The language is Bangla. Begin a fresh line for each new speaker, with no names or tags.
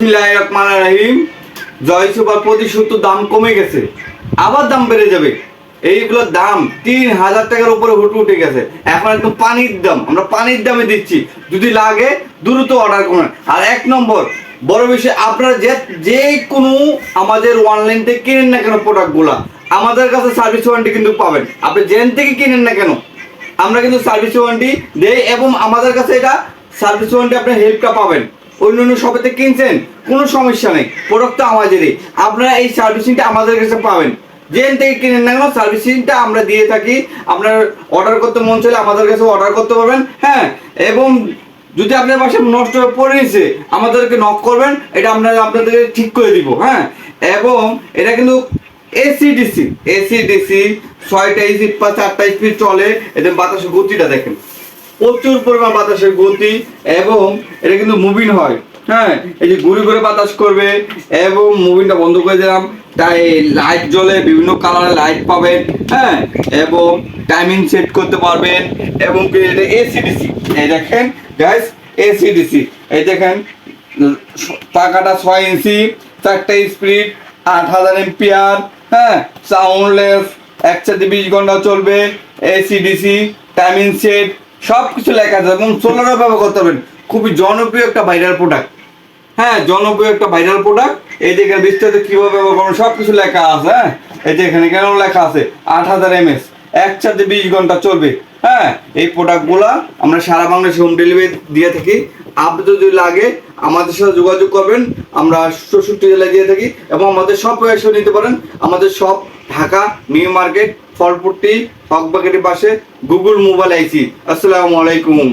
বিসমিল্লাহিররহমানিররহিম। জয় সুপার প্রতি 70 দাম কমে গেছে, আবার দাম বেড়ে যাবে। এইগুলোর দাম 3000 টাকার উপরে উঠে গেছে। এখন একদম পানির দাম, আমরা পানির দামে দিচ্ছি। যদি লাগে দ্রুত অর্ডার করুন। আর এক নম্বর বড় বিষয়, আপনারা যে কোনো আমাদের অনলাইন থেকে কিনেন না কেন প্রোডাক্টগুলো, আমাদের কাছে সার্ভিস ওয়ারেন্টি কিন্তু পাবেন। আপনি যেন থেকে কিনেন না কেন, আমরা কিন্তু সার্ভিস ওয়ারেন্টি দেই এবং আমাদের কাছে এটা সার্ভিস ওয়ারেন্টি আপনার হেল্পটা পাবেন। অন্য শপেতে কিনছেন কোনো সমস্যা নেই, প্রোডাক্ট তো আমাদেরই, আপনারা এই সার্ভিসিংটা আমাদের কাছে পাবেন। যেন থেকে কিনেন না কেন সার্ভিসিংটা আমরা দিয়ে থাকি। আপনার অর্ডার করতে মন চাইলে আমাদের কাছে অর্ডার করতে পারবেন। হ্যাঁ, এবং যদি আপনার বাসায় নষ্ট হয়ে পড়ে নিছে আমাদেরকে নক করবেন, এটা আমরা আপনাদেরকে ঠিক করে দিব। হ্যাঁ, এবং এটা কিন্তু এসিডিসি 6টা স্পিড বা 4টা স্পিড চলে। এদের বাতাসের গতিটা দেখেন, প্রচুর পরিমাণ বাতাসের গতি, এবং এটা কিন্তু মুভিং হয়। হ্যাঁ, এই যে ঘুরে ঘুরে বাতাস করবে, এবং মুভিংটা বন্ধ করে দিলাম, তাই লাইট জ্বলে, বিভিন্ন কালারের লাইট পাবেন। হ্যাঁ, এবং টাইমিং সেট করতে পারবেন। এবং এটা এসিডিসি, এই দেখেন গাইস, এসিডিসি এই দেখেন, পাকাটা 6 ইঞ্চি, 4টা স্পিড, 8000 এম্পিয়ার। হ্যাঁ, সাউন্ডলেস, একসাথে 20 ঘন্টা চলবে। এসিডিসি, টাইমিং সেট সব কিছু লেখা আছে, এবং সোলারও ব্যবহার করতে পারবেন। খুবই জনপ্রিয় একটা ভাইরাল প্রোডাক্ট। হ্যাঁ, জনপ্রিয় একটা ভাইরাল প্রোডাক্ট। এই যে এখানে বিস্তারিত কিভাবে ব্যবহার করবেন সব কিছু লেখা আছে। হ্যাঁ, এই যে এখানে কেন লেখা আছে 8000 mAh, একসাথে 20 ঘন্টা চলবে। হ্যাঁ, এই প্রোডাক্টগুলা আমরা সারা বাংলাদেশে হোম ডেলিভারি দিয়ে থাকি। আপনি যদি লাগে আমাদের সাথে যোগাযোগ করবেন, আমরা 64 জেলায় দিয়ে থাকি, এবং আমাদের সব এসে নিতে পারেন। আমাদের সব ঢাকা নিউ মার্কেট, ফলপট্টি, হকবাগের পাশে, গুগল মোবাইল আইসি। আসসালামু আলাইকুম।